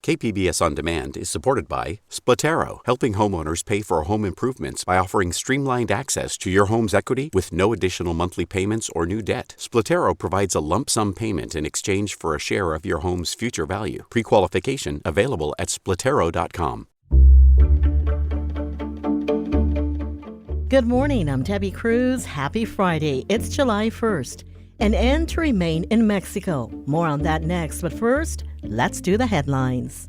KPBS On Demand is supported by Splatero, helping homeowners pay for home improvements by offering streamlined access to your home's equity with no additional monthly payments or new debt. Splatero provides a lump sum payment in exchange for a share of your home's future value. Pre-qualification available at splatero.com. Good morning, I'm Debbie Cruz. Happy Friday. It's July 1st. An end to remain in Mexico. More on that next, but first, let's do the headlines.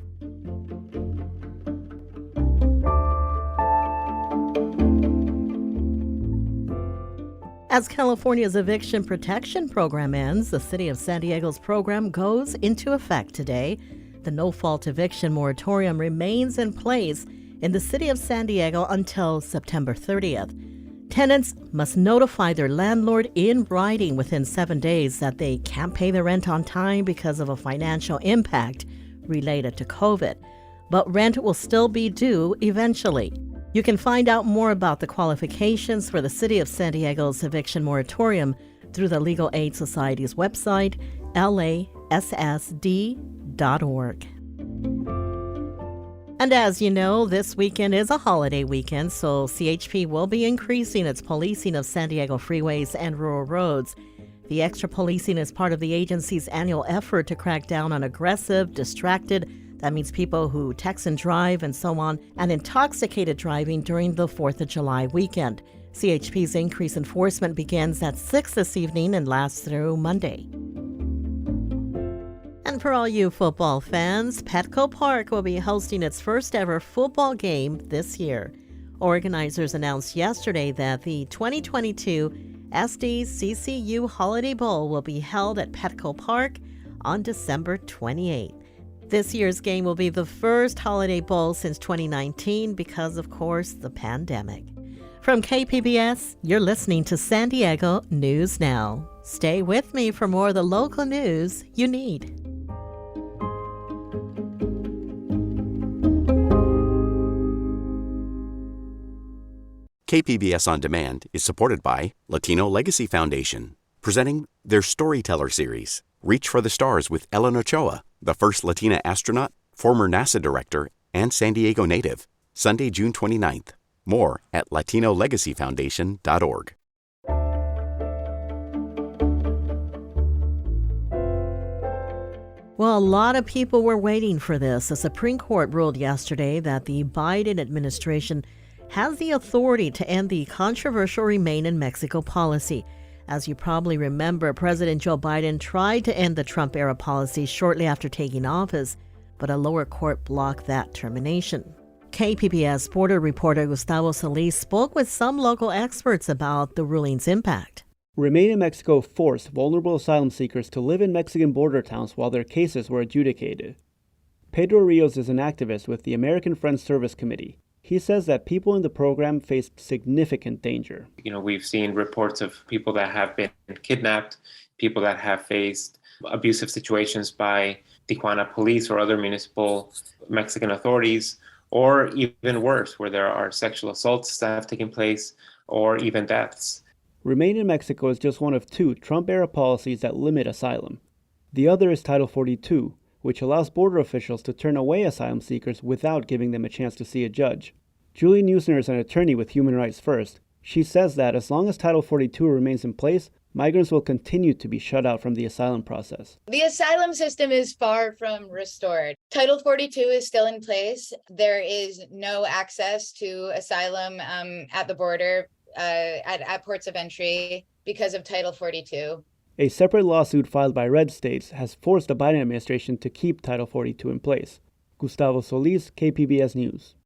As California's eviction protection program ends, the city of San Diego's program goes into effect today. The no-fault eviction moratorium remains in place in the city of San Diego until September 30th. Tenants must notify their landlord in writing within 7 days that they can't pay their rent on time because of a financial impact related to COVID. But rent will still be due eventually. You can find out more about the qualifications for the City of San Diego's eviction moratorium through the Legal Aid Society's website, lassd.org. And as you know, this weekend is a holiday weekend, so CHP will be increasing its policing of San Diego freeways and rural roads. The extra policing is part of the agency's annual effort to crack down on aggressive, distracted, that means people who text and drive and so on, and intoxicated driving during the 4th of July weekend. CHP's increased enforcement begins at 6 this evening and lasts through Monday. And for all you football fans, Petco Park will be hosting its first ever football game this year. Organizers announced yesterday that the 2022 SDCCU Holiday Bowl will be held at Petco Park on December 28th. This year's game will be the first Holiday Bowl since 2019 because, of course, the pandemic. From KPBS, you're listening to San Diego News Now. Stay with me for more of the local news you need. KPBS On Demand is supported by Latino Legacy Foundation, presenting their Storyteller series, Reach for the Stars with Ellen Ochoa, the first Latina astronaut, former NASA director, and San Diego native, Sunday, June 29th. More at latinolegacyfoundation.org. Well, a lot of people were waiting for this. The Supreme Court ruled yesterday that the Biden administration has the authority to end the controversial Remain in Mexico policy. As you probably remember, President Joe Biden tried to end the Trump-era policy shortly after taking office, but a lower court blocked that termination. KPBS border reporter Gustavo Solis spoke with some local experts about the ruling's impact. Remain in Mexico forced vulnerable asylum seekers to live in Mexican border towns while their cases were adjudicated. Pedro Rios is an activist with the American Friends Service Committee. He says that people in the program face significant danger. We've seen reports of people that have been kidnapped, people that have faced abusive situations by Tijuana police or other municipal Mexican authorities, or even worse, where there are sexual assaults that have taken place, or even deaths. Remain in Mexico is just one of two Trump-era policies that limit asylum. The other is Title 42, which allows border officials to turn away asylum seekers without giving them a chance to see a judge. Julie Neusner is an attorney with Human Rights First. She says that as long as Title 42 remains in place, migrants will continue to be shut out from the asylum process. The asylum system is far from restored. Title 42 is still in place. There is no access to asylum at the border, at ports of entry because of Title 42. A separate lawsuit filed by red states has forced the Biden administration to keep Title 42 in place. Gustavo Solis, KPBS News.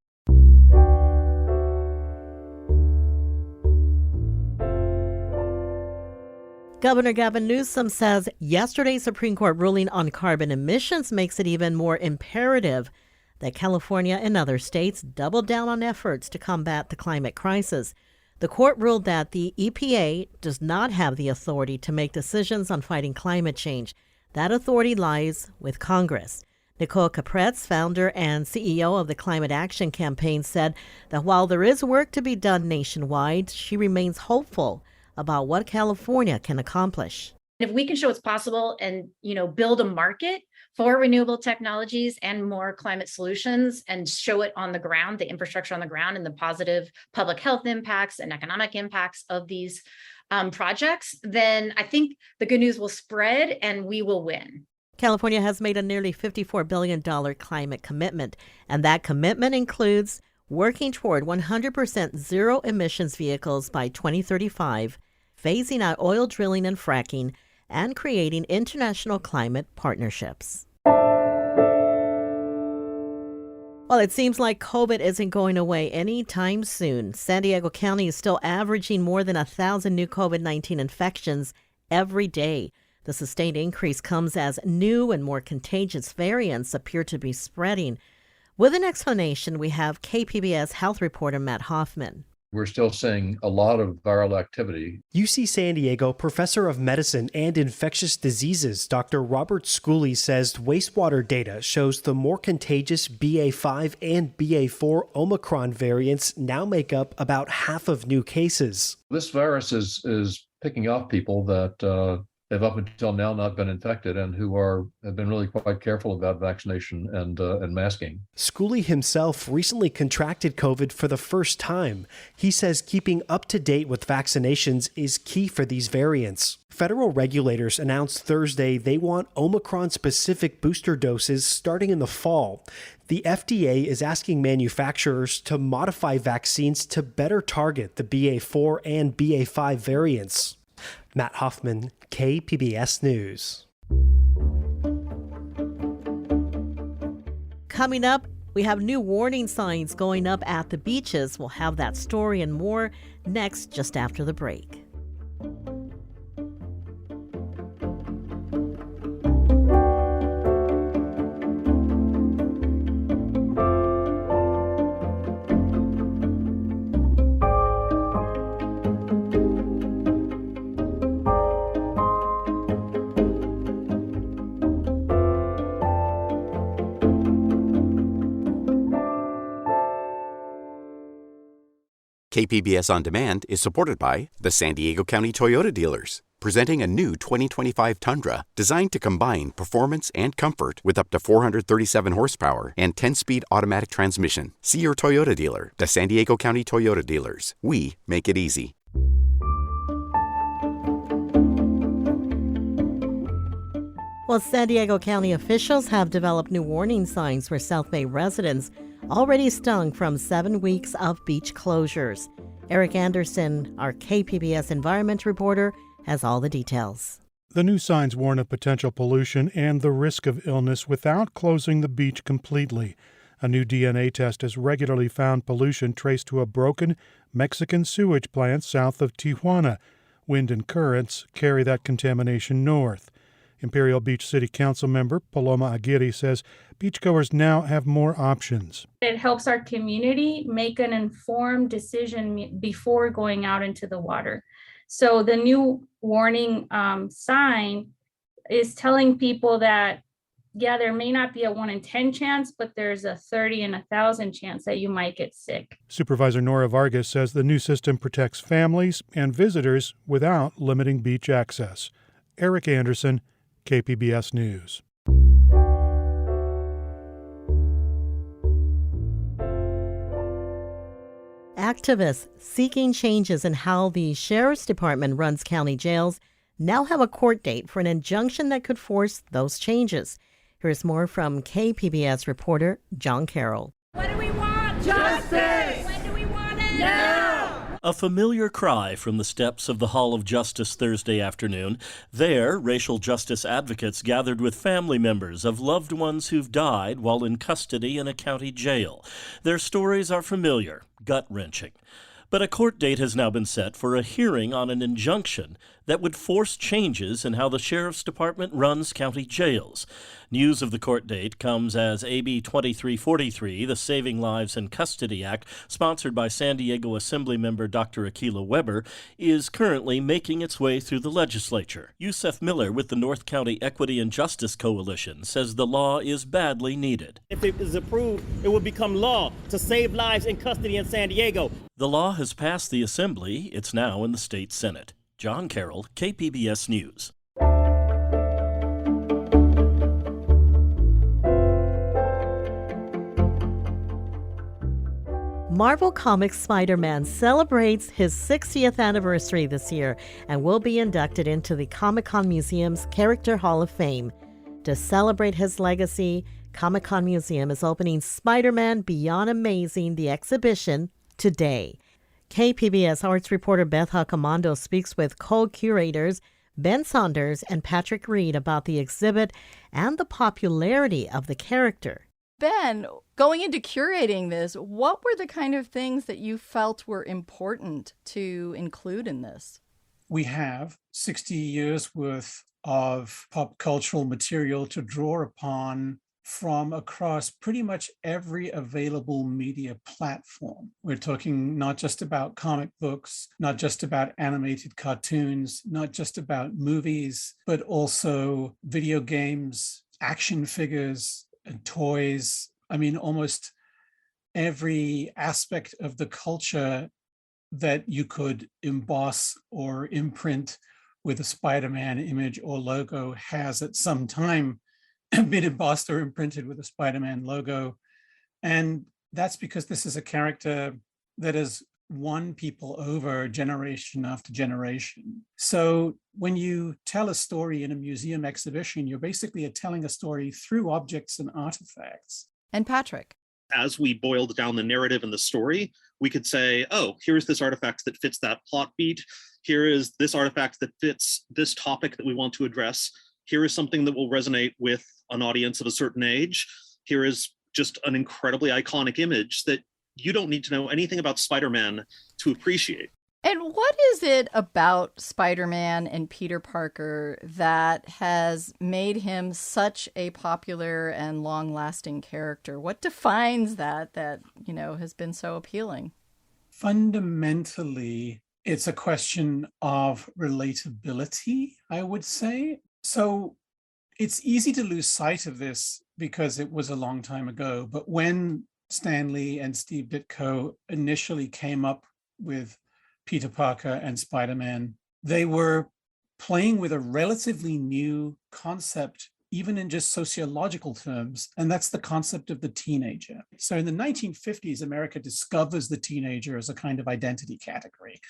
Governor Gavin Newsom says yesterday's Supreme Court ruling on carbon emissions makes it even more imperative that California and other states double down on efforts to combat the climate crisis. The court ruled that the EPA does not have the authority to make decisions on fighting climate change. That authority lies with Congress. Nicole Capretz, founder and CEO of the Climate Action Campaign, said that while there is work to be done nationwide, she remains hopeful about what California can accomplish. If we can show it's possible and, build a market for renewable technologies and more climate solutions and show it on the ground, the infrastructure on the ground and the positive public health impacts and economic impacts of these projects, then I think the good news will spread and we will win. California has made a nearly $54 billion climate commitment, and that commitment includes working toward 100% zero emissions vehicles by 2035, phasing out oil drilling and fracking, and creating international climate partnerships. Well, it seems like COVID isn't going away anytime soon. San Diego County is still averaging more than 1,000 new COVID-19 infections every day. The sustained increase comes as new and more contagious variants appear to be spreading. With an explanation, we have KPBS health reporter Matt Hoffman. We're still seeing a lot of viral activity. UC San Diego professor of medicine and infectious diseases, Dr. Robert Schooley, says wastewater data shows the more contagious BA5 and BA4 Omicron variants now make up about half of new cases. This virus is picking off people that have up until now not been infected and who have been really quite careful about vaccination and masking. Schooley himself recently contracted COVID for the first time. He says keeping up to date with vaccinations is key for these variants. Federal regulators announced Thursday they want Omicron-specific booster doses starting in the fall. The FDA is asking manufacturers to modify vaccines to better target the BA4 and BA5 variants. Matt Hoffman, KPBS News. Coming up, we have new warning signs going up at the beaches. We'll have that story and more next, just after the break. KPBS On Demand is supported by the San Diego County Toyota dealers, presenting a new 2025 Tundra designed to combine performance and comfort with up to 437 horsepower and 10-speed automatic transmission. See your Toyota dealer. The San Diego County Toyota dealers. We make it easy. Well, San Diego County officials have developed new warning signs for South Bay residents already stung from 7 weeks of beach closures. Eric Anderson, our KPBS environment reporter, has all the details. The new signs warn of potential pollution and the risk of illness without closing the beach completely. A new DNA test has regularly found pollution traced to a broken Mexican sewage plant south of Tijuana. Wind and currents carry that contamination north. Imperial Beach City Council member Paloma Aguirre says beachgoers now have more options. It helps our community make an informed decision before going out into the water. So the new warning sign is telling people that, yeah, there may not be a 1 in 10 chance, but there's a 30 in 1,000 chance that you might get sick. Supervisor Nora Vargas says the new system protects families and visitors without limiting beach access. Eric Anderson, KPBS News. Activists seeking changes in how the Sheriff's Department runs county jails now have a court date for an injunction that could force those changes. Here's more from KPBS reporter John Carroll. What do we want? Justice! When do we want it? Now! A familiar cry from the steps of the Hall of Justice Thursday afternoon. There, racial justice advocates gathered with family members of loved ones who've died while in custody in a county jail. Their stories are familiar, gut-wrenching. But a court date has now been set for a hearing on an injunction that would force changes in how the Sheriff's Department runs county jails. News of the court date comes as AB 2343, the Saving Lives in Custody Act, sponsored by San Diego Assemblymember Dr. Akilah Weber, is currently making its way through the legislature. Yusef Miller with the North County Equity and Justice Coalition says the law is badly needed. If it is approved, it will become law to save lives in custody in San Diego. The law has passed the Assembly. It's now in the state Senate. John Carroll, KPBS News. Marvel Comics Spider-Man celebrates his 60th anniversary this year and will be inducted into the Comic-Con Museum's Character Hall of Fame. To celebrate his legacy, Comic-Con Museum is opening Spider-Man Beyond Amazing, the exhibition, today. KPBS arts reporter Beth Huckamando speaks with co-curators Ben Saunders and Patrick Reed about the exhibit and the popularity of the character. Ben, going into curating this, what were the kind of things that you felt were important to include in this? We have 60 years worth of pop cultural material to draw upon from across pretty much every available media platform. We're talking not just about comic books, not just about animated cartoons, not just about movies, but also video games, action figures, and toys. I mean, almost every aspect of the culture that you could emboss or imprint with a Spider-Man image or logo has at some time been embossed or imprinted with a Spider-Man logo. And that's because this is a character that has won people over generation after generation. So when you tell a story in a museum exhibition, you're basically telling a story through objects and artifacts. And Patrick? As we boiled down the narrative and the story, we could say, oh, here's this artifact that fits that plot beat. Here is this artifact that fits this topic that we want to address. Here is something that will resonate with an audience of a certain age. Here is just an incredibly iconic image that you don't need to know anything about Spider-Man to appreciate. And what is it about Spider-Man and Peter Parker that has made him such a popular and long-lasting character? What defines that has been so appealing? Fundamentally, it's a question of relatability, I would say. So it's easy to lose sight of this because it was a long time ago. But when Stan Lee and Steve Ditko initially came up with Peter Parker and Spider-Man, they were playing with a relatively new concept, even in just sociological terms, and that's the concept of the teenager. So in the 1950s, America discovers the teenager as a kind of identity category,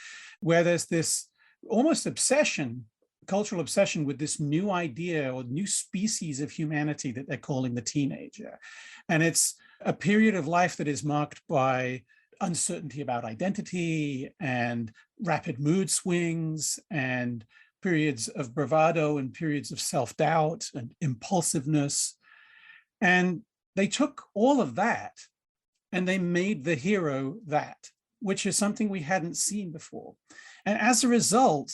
where there's this almost obsession, cultural obsession with this new idea or new species of humanity that they're calling the teenager. And it's a period of life that is marked by uncertainty about identity and rapid mood swings and periods of bravado and periods of self-doubt and impulsiveness. And they took all of that and they made the hero that, which is something we hadn't seen before. And as a result,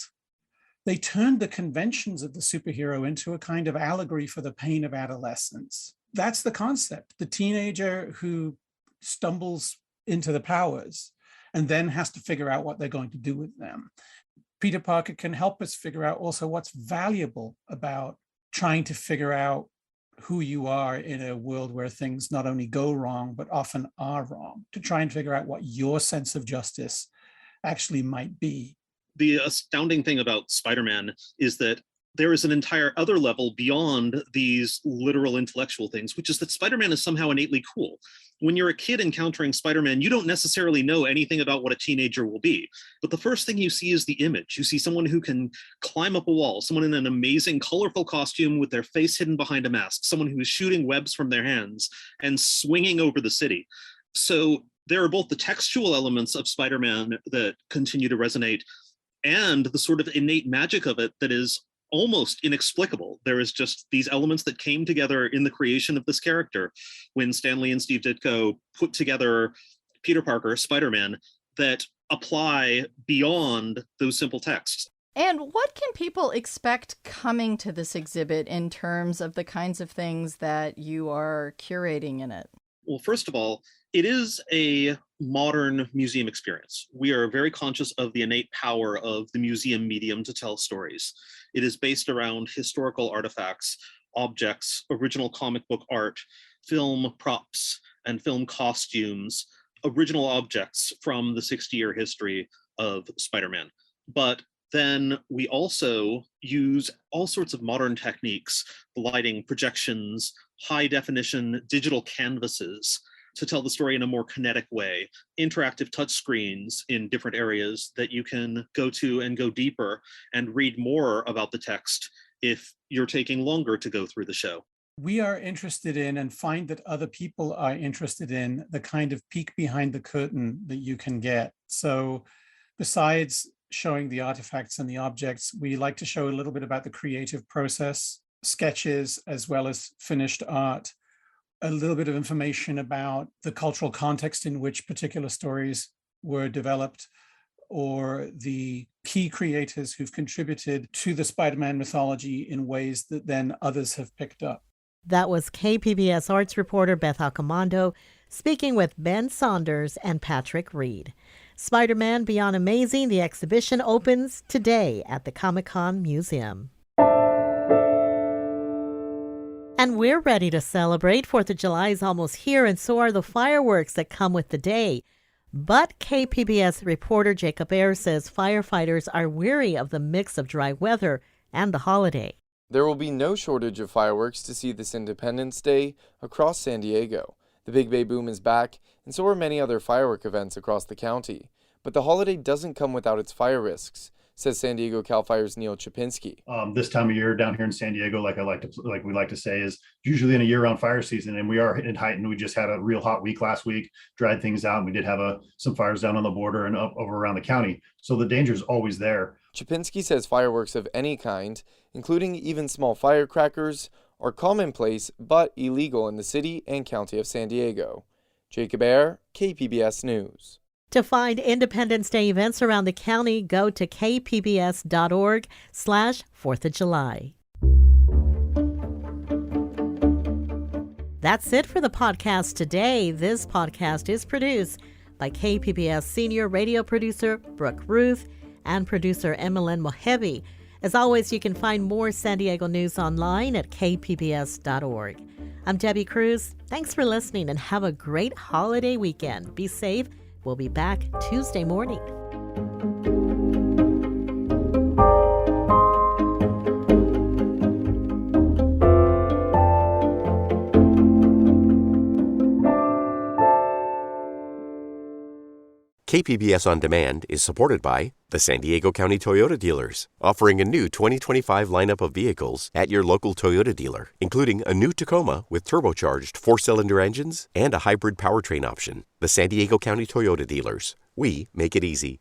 they turned the conventions of the superhero into a kind of allegory for the pain of adolescence. That's the concept, the teenager who stumbles into the powers and then has to figure out what they're going to do with them. Peter Parker can help us figure out also what's valuable about trying to figure out who you are in a world where things not only go wrong, but often are wrong, to try and figure out what your sense of justice actually might be. The astounding thing about Spider-Man is that there is an entire other level beyond these literal intellectual things, which is that Spider-Man is somehow innately cool. When you're a kid encountering Spider-Man, you don't necessarily know anything about what a teenager will be. But the first thing you see is the image. You see someone who can climb up a wall, someone in an amazing, colorful costume with their face hidden behind a mask, someone who is shooting webs from their hands and swinging over the city. So there are both the textual elements of Spider-Man that continue to resonate and the sort of innate magic of it that is almost inexplicable. There is just these elements that came together in the creation of this character when Stan Lee and Steve Ditko put together Peter Parker, Spider-Man, that apply beyond those simple texts. And what can people expect coming to this exhibit in terms of the kinds of things that you are curating in it? Well, first of all, it is a modern museum experience. We are very conscious of the innate power of the museum medium to tell stories. It is based around historical artifacts, objects, original comic book art, film props, and film costumes, original objects from the 60-year history of Spider-Man. But then we also use all sorts of modern techniques, lighting, projections, high definition digital canvases, to tell the story in a more kinetic way, interactive touch screens in different areas that you can go to and go deeper and read more about the text if you're taking longer to go through the show. We are interested in and find that other people are interested in the kind of peek behind the curtain that you can get. So besides showing the artifacts and the objects, we like to show a little bit about the creative process, sketches, as well as finished art, a little bit of information about the cultural context in which particular stories were developed, or the key creators who've contributed to the Spider-Man mythology in ways that then others have picked up. That was KPBS arts reporter Beth Accomando speaking with Ben Saunders and Patrick Reed. Spider-Man Beyond Amazing, the exhibition opens today at the Comic-Con Museum. And we're ready to celebrate. 4th of July is almost here, and so are the fireworks that come with the day. But KPBS reporter Jacob Ayers says firefighters are weary of the mix of dry weather and the holiday. There will be no shortage of fireworks to see this Independence Day across San Diego. The Big Bay Boom is back, and so are many other firework events across the county. But the holiday doesn't come without its fire risks, says San Diego CAL FIRE's Neil Chapinski. This time of year down here in San Diego, like we like to say, is usually in a year-round fire season, and we are in heightened. We just had a real hot week last week, dried things out, and we did have some fires down on the border and up over around the county. So the danger is always there. Chapinski says fireworks of any kind, including even small firecrackers, are commonplace but illegal in the city and county of San Diego. Jacob Ayers, KPBS News. To find Independence Day events around the county, go to kpbs.org/4th of July. That's it for the podcast today. This podcast is produced by KPBS senior radio producer Brooke Ruth and producer Emmeline Mohebi. As always, you can find more San Diego news online at kpbs.org. I'm Debbie Cruz. Thanks for listening and have a great holiday weekend. Be safe. We'll be back Tuesday morning. KPBS On Demand is supported by the San Diego County Toyota dealers, offering a new 2025 lineup of vehicles at your local Toyota dealer, including a new Tacoma with turbocharged 4-cylinder engines and a hybrid powertrain option. The San Diego County Toyota dealers. We make it easy.